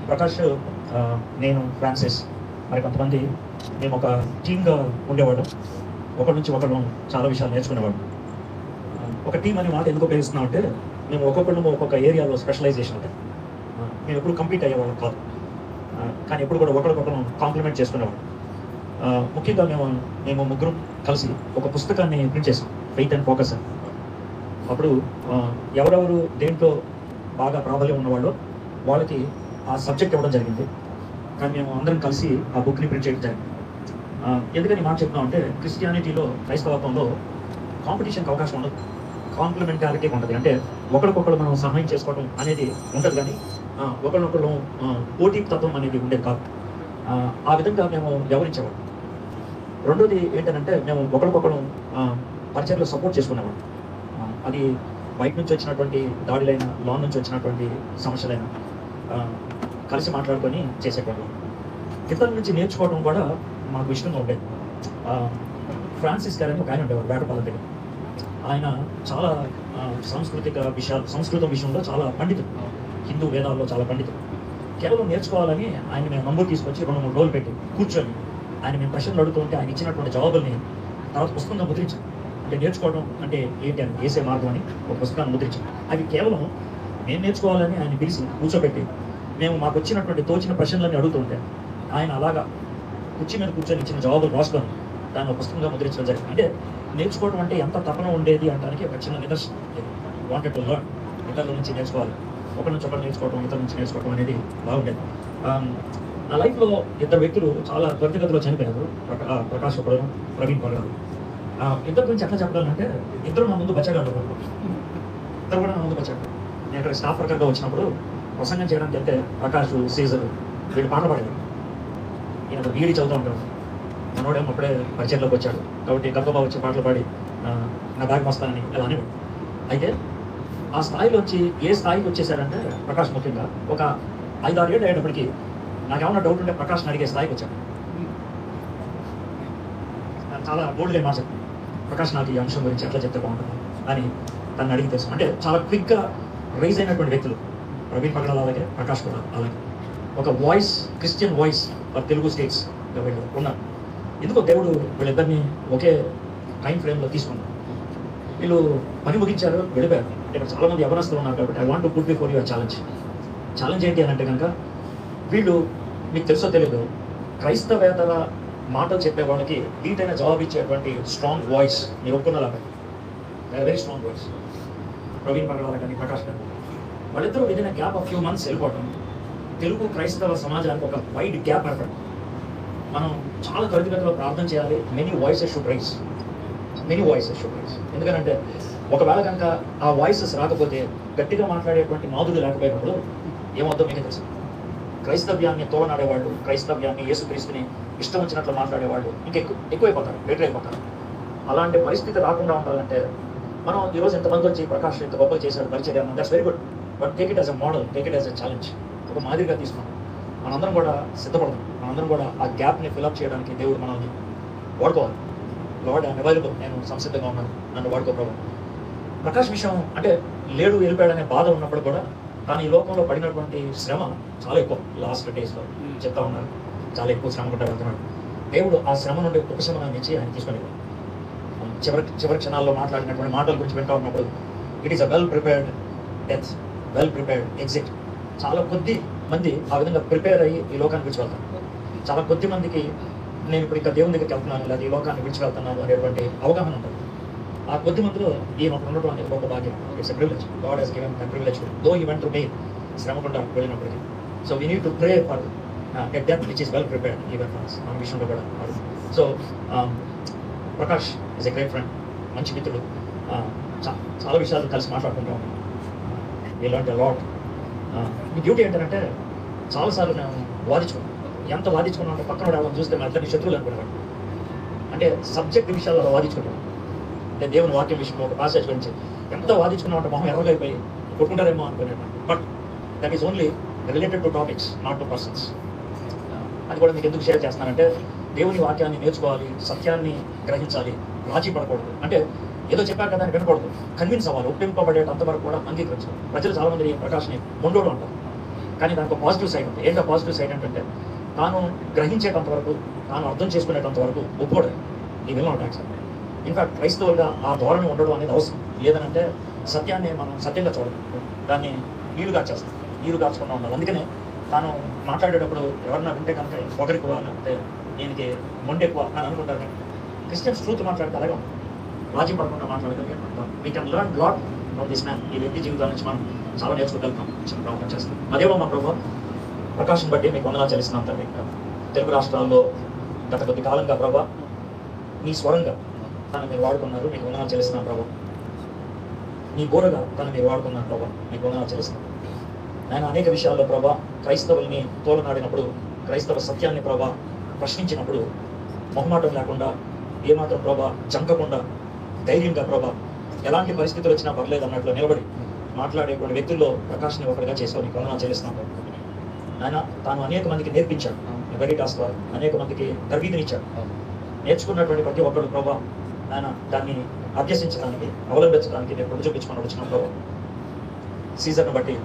ప్రకాష్, నేను, ఫ్రాన్సిస్, మరి కొంతమంది మేము ఒక టీమ్గా ఉండేవాళ్ళం. ఒకరి నుంచి ఒకరు చాలా విషయాలు నేర్చుకునేవాళ్ళం. ఒక టీం అనే మాట ఎందుకు ఉపయోగిస్తున్నామంటే మేము ఒక్కొక్కరు ఒక్కొక్క ఏరియాలో స్పెషలైజేషన్ ఉంటాయి. మేము ఎప్పుడు కంప్లీట్ అయ్యేవాళ్ళం కాదు, కానీ ఎప్పుడు కూడా ఒకరికొకరు కాంప్లిమెంట్ చేసుకునేవాళ్ళం. ముఖ్యంగా మేము ముగ్గురం కలిసి ఒక పుస్తకాన్ని ప్రింట్ చేసాం, ఫెయిత్ అండ్ ఫోకస్ అని. అప్పుడు ఎవరెవరు దేంట్లో బాగా ప్రాబల్యం ఉన్నవాళ్ళో వాళ్ళకి ఆ సబ్జెక్ట్ ఇవ్వడం జరిగింది. కానీ మేము అందరం కలిసి ఆ బుక్ని ప్రింట్ చేయడం జరిగింది. ఎందుకని మాట చెప్తున్నాం అంటే, క్రిస్టియానిటీలో, క్రైస్తవత్వంలో కాంపిటీషన్కి అవకాశం ఉండదు, కాంప్లిమెంటారిటీ ఉంటుంది. అంటే ఒకరికొకరు మనం సహాయం చేసుకోవడం అనేది ఉంటుంది, కానీ ఒకరినొకరు పోటీ తత్వం అనేది ఉండేది కాదు. ఆ విధంగా మేము వ్యవహరించేవాళ్ళం. రెండోది ఏంటంటే, మేము ఒకరికొకరు పరిచయంలో సపోర్ట్ చేసుకునేవాళ్ళం. అది బయట నుంచి వచ్చినటువంటి దాడులైనా, లోన్ నుంచి వచ్చినటువంటి సమస్యలైనా కలిసి మాట్లాడుకొని చేసేవాళ్ళం. ఇతరుల నుంచి నేర్చుకోవడం కూడా మాకు ఇష్టంగా ఉండేది. ఫ్రాన్సిస్ గారు అని ఒక ఆయన ఉండేవారు వేటపాలెం దగ్గర. ఆయన చాలా సంస్కృతం విషయంలో చాలా పండితుడు, హిందూ వేదాల్లో చాలా పండితుడు. కేవలం నేర్చుకోవాలని ఆయన మేము నంబర్ తీసుకొచ్చి 2-3 రోజులు పెట్టి కూర్చొని ఆయన మేము ప్రశ్నలు అడుగుతుంటే ఆయన ఇచ్చినటువంటి జవాబుల్ని తర్వాత పుస్తకంగా ముద్రించాం. అంటే నేర్చుకోవడం అంటే ఏంటి అని, వేసే మార్గం అని ఒక పుస్తకాన్ని ముద్రించాం. అవి కేవలం మేము నేర్చుకోవాలని ఆయన పిలిచి కూర్చోబెట్టి మేము మాకు వచ్చినటువంటి తోచిన ప్రశ్నలన్నీ అడుగుతుంటే ఆయన అలాగా కుర్చీ మీద కూర్చొని ఇచ్చిన జవాబులు రాసుకొని దాన్ని ఒక పుస్తకంగా ముద్రించడం జరిగింది. అంటే నేర్చుకోవడం అంటే ఎంత తపన ఉండేది అనడానికి ఒక చిన్న నిదర్శనం. వాంటెడ్ టు లర్న్, ఇతరుల నుంచి నేర్చుకోవాలి, ఒకరి నుంచి ఒకరు నేర్చుకోవడం, ఇతరుల నుంచి నేర్చుకోవడం అనేది బాగుండేది. నా లైఫ్లో 2 వ్యక్తులు చాలా త్వరితగతిలో చనిపోయారు, ప్రకాష్ ఒకరు, ప్రవీణ్ ఒకరు. ఇద్దరు గురించి ఎట్లా చెప్పాలంటే, ఇద్దరు నా ముందు బచ్చగాళ్ళు, ఇద్దరు కూడా నా ముందు బచ్చగాళ్ళు. నేను ఇక్కడ స్టాఫ్ వర్కర్గా వచ్చినప్పుడు ప్రసంగం చేయడానికి వెళ్తే ప్రకాష్, సీజర్ వీళ్ళు పాటలు పాడేవారు. ఈయన వీడి చదువుతూ ఉంటాడు. మనోడేమో అప్పుడే పరిచయంలోకి వచ్చాడు కాబట్టి గబ్బా వచ్చి పాటలు పాడి నా బ్యాగ్ వస్తానని ఇలా అనేవాడు. అయితే ఆ స్థాయిలోంచి ఏ స్థాయికి వచ్చేసారంటే, ప్రకాష్ ముఖ్యంగా ఒక 5-6 ఏళ్ళు అయ్యేటప్పటికి నాకేమన్నా డౌట్ ఉంటే ప్రకాష్ని అడిగే స్థాయికి వచ్చాడు. చాలా బోల్డ్గా మాట చెప్పాను, ప్రకాష్ నాకు ఈ అంశం గురించి ఎట్లా చెప్తే బాగుంటుంది అని తను అడిగి తెలుసు. అంటే చాలా క్విక్గా రైజ్ అయినటువంటి వ్యక్తులు ప్రవీణ్ పగడాల, అలాగే ప్రకాష్ కూడా అలాగే. ఒక voice, Christian voice for Telugu states వీళ్ళు ఉన్నారు. ఎందుకో దేవుడు వీళ్ళిద్దరిని ఒకే టైం ఫ్రేమ్లో తీసుకున్నారు. వీళ్ళు పని ముగించారు, వెళ్ళిపోయారు. ఇక్కడ చాలామంది యవనస్తులు ఉన్నారు కాబట్టి I want to put before your challenge ఏంటి అని అంటే కనుక, వీళ్ళు మీకు తెలుసో తెలియదు, క్రైస్తవేతర మాటలు చెప్పే వాళ్ళకి వీటైన జవాబు ఇచ్చేటువంటి స్ట్రాంగ్ వాయిస్ మీరు ఒప్పుకున్నలాగా, వెరీ స్ట్రాంగ్ వాయిస్. ప్రవీణ్ పగడాల కానీ ప్రకాష్ కానీ వాళ్ళిద్దరూ within gap of few months వెళ్ళిపోవడం తెలుగు క్రైస్తవ సమాజానికి ఒక వైడ్ గ్యాప్ ఏర్పడడం. మనం చాలా త్వరితగతిలో ప్రార్థన చేయాలి. Many voices should rise. ఎందుకంటే ఒకవేళ కనుక ఆ వాయిసెస్ రాకపోతే, గట్టిగా మాట్లాడేటువంటి మాధుడు లేకపోయినప్పుడు ఏమవుతుందో మీకు తెలుసు. క్రైస్తవ్యాన్ని తోలనాడేవాళ్ళు, క్రైస్తవ్యాన్ని, యేసుక్రీస్తుని ఇష్టం వచ్చినట్లు మాట్లాడేవాళ్ళు ఎక్కువైపోతారు, బెటర్ అయిపోతారు. అలాంటి పరిస్థితి రాకుండా ఉండాలంటే మనం ఈరోజు ఎంతమంది వచ్చి ప్రకాష్ ఇంత గొప్ప చేశాడు పరిచయం, that's very good. But take it as a model, take it as a challenge. ఒక మాదిరిగా తీసుకున్నాం. మనందరం కూడా సిద్ధపడదాం. మనందరం కూడా ఆ గ్యాప్ని ఫిల్అప్ చేయడానికి దేవుడు మనల్ని వాడుకోవాలి. లార్డ్ ఐఎమ్ అవైలబుల్, నేను సంసిద్ధంగా ఉన్నాను, నన్ను వాడుకో ప్రభు. ప్రకాష్ విషయం అంటే లేడు, వెళ్ళిపోయాడనే బాధ ఉన్నప్పుడు కూడా తాను ఈ లోకంలో పడినటువంటి శ్రమ చాలా ఎక్కువ. లాస్ట్ డేస్లో చెప్తా ఉన్నారు, చాలా ఎక్కువ శ్రమ కూడా వెళ్తున్నాడు. దేవుడు ఆ శ్రమ నుండి ఉపశమనాన్ని ఇచ్చి ఆయన తీసుకొని చివరి క్షణాల్లో మాట్లాడినటువంటి మాటల గురించి వింటా ఉన్నప్పుడు, it is a well prepared death, well prepared exit. చాలా కొద్ది మంది ఆ విధంగా ప్రిపేర్ అయ్యి ఈ లోకాన్ని విడిచి వెళ్తారు. చాలా కొద్ది మందికి నేను ఇప్పుడు ఇంకా దేవుని దగ్గరికి వెళ్తున్నాను, లేదా ఈ లోకాన్ని విడిచి వెళ్తున్నాను అనేటువంటి అవగాహన ఉంటుంది. ఆ కొద్ది మందిలో ఈయన ఉండటం అనేది గొప్ప భాగ్యం. It's a privilege. God has given that privilege though he went to మీ శ్రమకుండా వెళ్ళినప్పటికీ. So we need to pray for a death which is well prepared even for us. మన విషయంలో కూడా. సో Prakash is a great friend, మంచి మిత్రుడు. చాలా విషయాలు కలిసి మాట్లాడుకుంటాం. ఇలాంటి లాట్. మీ డ్యూటీ ఏంటంటే, చాలాసార్లు నేను వాదించుకున్నాను. ఎంత వాదించుకున్నా అంటే పక్కన ఎవరైనా చూస్తే మా ఇద్దరిని శత్రువులు అనుకునేవాడు. అంటే సబ్జెక్ట్ విషయాల్లో వాదించుకుంటాను. అంటే దేవుని వాక్యం విషయంలో ఒక పాసేజ్ గురించి ఎంత వాదించుకున్నాం అంటే మొహం ఎర్రగైపోయి కొట్టుకుంటారేమో అనుకునేవాడు. But that is only related to topics, not to persons. అది కూడా మీకు ఎందుకు షేర్ చేస్తానంటే, దేవుని వాక్యాన్ని నేర్చుకోవాలి, సత్యాన్ని గ్రహించాలి, రాజీ పడకూడదు. అంటే ఏదో చెప్పారు కదా అని వినకూడదు, కన్విన్స్ అవ్వాలి, ఒప్పింపబడేటంత వరకు కూడా అంగీకరించాలి. ప్రజలు చాలామంది ప్రకాష్ని మొండోడు అంటారు, కానీ దానికి పాజిటివ్ సైడ్ ఉంది. ఏంటో పాజిటివ్ సైడ్ ఏంటంటే తాను గ్రహించేటంత వరకు, తాను అర్థం చేసుకునేటంత వరకు ఒప్పుకోవడం ఈ విల్ నాట్ యాక్సెప్ట్. ఇన్ఫాక్ట్ క్రైస్తవులుగా ఆ ధోరణి ఉండడం అనేది అవసరం. లేదనంటే సత్యాన్ని మనం సత్యంగా చూడడం, దాన్ని నీరు గార్చేస్తాం, నీరు గార్చకుండా ఉండాలి. అందుకనే తాను మాట్లాడేటప్పుడు ఎవరన్నా వింటే కనుక పొగరెక్కువ లేకపోతే దీనికి మొండి ఎక్కువ అని అనుకుంటారు. కానీ క్రిస్టియన్స్ ట్రూత్ మాట్లాడితే అలాగే ఉంటుంది. రాజీ పడకుండా మాట్లాడగలిగే we can learn lot from this man. ఈ వ్యక్తి జీవితాల నుంచి మనం చాలా నేర్చుకోగలుగుతాం. చిన్న ప్రయత్నం చేస్తాం. అదేమో మా ప్రభావ ప్రకాశం బట్టి మీకు వందనాలు చెల్లిస్తున్నాం తండ్రి. తెలుగు రాష్ట్రాల్లో గత కొద్ది కాలంగా ప్రభా నీ స్వరంగా తను మీరు వాడుకున్నారు, మీకు వందనాలు చెల్లిస్తున్నాం ప్రభా. నీ బోరగా తను మీరు వాడుకున్నారు ప్రభా, మీకు వందనాలు చెల్లిస్తున్నాం. ఆయన అనేక విషయాల్లో ప్రభా క్రైస్తవుల్ని తోలనాడినప్పుడు, క్రైస్తవ సత్యాన్ని ప్రభా ప్రశ్నించినప్పుడు మొహమాటం లేకుండా, ఏమాత్రం ప్రభా జంకకుండా, ధైర్యంగా ప్రభా ఎలాంటి పరిస్థితులు వచ్చినా పర్లేదు అన్నట్లు నిలబడి మాట్లాడేటువంటి వ్యక్తుల్లో ప్రకాష్ని ఒకరిగా చేసావు, నీకు వందనాలు చెల్లిస్తున్నాం. ఆయన తాను అనేక మందికి నేర్పించాడు, వెరిటాస్ ద్వారా అనేక మందికి తర్బీదునిచ్చాడు. నేర్చుకున్నటువంటి ప్రతి ఒక్కరు ప్రభా ఆయన దాన్ని అభ్యసించడానికి, అవలంబించడానికి నేను పొడి చూపించుకొని వచ్చిన ప్రభావ. సీజర్ని బట్టి,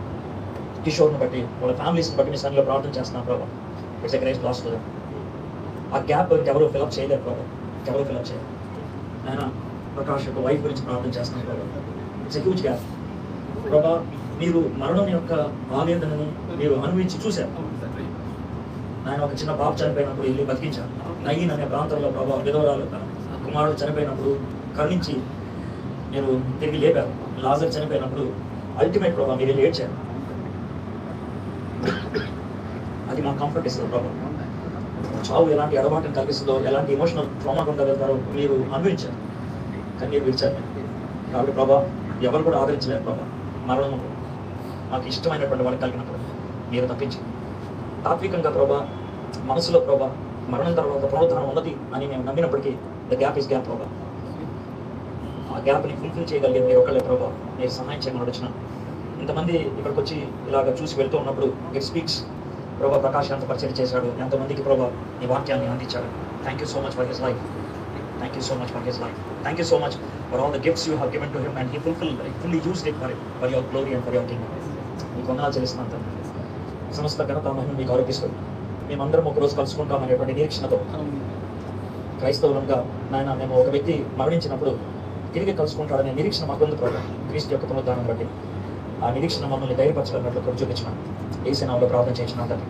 కిషోర్ని బట్టి, వాళ్ళ ఫ్యామిలీస్ని బట్టి మీ సన్నిలో ప్రార్థన చేస్తున్నాం ప్రభావ. It's a great loss. ఆ గ్యాప్ ఎవరు ఫిలప్ చేయలేరు ప్రభావ, ఎవరు ఫిలప్ చేయలేరు. ఆయన ప్రకాష్ యొక్క వైఫ్ గురించి ప్రార్థన చేస్తున్నాం ప్రభావ. ఇట్స్ ఎ హ్యూజ్ గ్యాప్ ప్రభా. మీరు మరణం యొక్క ఆవేదనని మీరు అనుభవించి చూశారు. ఆయన ఒక చిన్న బాబు చనిపోయినప్పుడు వెళ్ళి బతికించారు. నయీన్ అనే ప్రాంతంలో ప్రభావ విధవరాలు కుమారుడు చనిపోయినప్పుడు కరుణించి మీరు తిరిగి లేపారు. లాజర్ చనిపోయినప్పుడు అల్టిమేట్ ప్రభావ మీరు వెళ్ళి ఏడ్చారు. అది మాకు కంఫర్ట్ ఇస్తుంది ప్రభావ. చావు ఎలాంటి ఎడబాటును కలిగిస్తుందో, ఎలాంటి ఎమోషనల్ ట్రామా గుండా వెళ్తారో మీరు అనుభవించారు, కానీ మీరు విడిచారు. కాబట్టి ప్రభా ఎవరు కూడా ఆదరించలేరు ప్రభా. మరణం మాకు ఇష్టమైనటువంటి వాళ్ళకి కలిగినప్పుడు మీరు తప్పించి తాత్వికంగా ప్రభా, మనసులో ప్రభా మరణం తర్వాత పునరుద్ధరణ ఉన్నది అని మేము నమ్మినప్పటికీ ద గ్యాప్ ఇస్ గ్యాప్ ప్రభా. ఆ గ్యాప్ని ఫుల్ఫిల్ చేయగలిగే మీరు ఒకళ్ళే ప్రభా, మీరు సహాయం చేయమని వచ్చిన ఇంతమంది ఇక్కడికి వచ్చి ఇలాగ చూసి వెళ్తూ ఉన్నప్పుడు ఇట్ స్పీక్స్ ప్రభా. ప్రకాష్ ఎంత పరిచయం చేశాడు, ఎంతమందికి ప్రభా ఈ వాక్యాన్ని అందించాడు. Thank you so much for his life. Thank you so much for his life. Thank you so much for all the gifts you have given to him, and he fully used it for your glory and for your kingdom. మీకు వందనాలు చెల్లిస్తున్నాను తండ్రి. సమస్త ఘనత మహిమ మీకు ఆరోపిస్తూ మేమందరం ఒకరోజు కలుసుకుంటామనేటువంటి నిరీక్షణతో క్రైస్తవులంగా నాయన మేము ఒక వ్యక్తి మరణించినప్పుడు తిరిగి కలుసుకుంటాడనే నిరీక్షణ మాకుంది ప్రభావ. క్రీస్తు యొక్క పునరుద్ధానం బట్టి ఆ నిరీక్షణ మమ్మల్ని ధైర్యపరచగలిగినట్లు చూపించిన యేసు నామములో ప్రార్థన చేయించిన తండ్రి.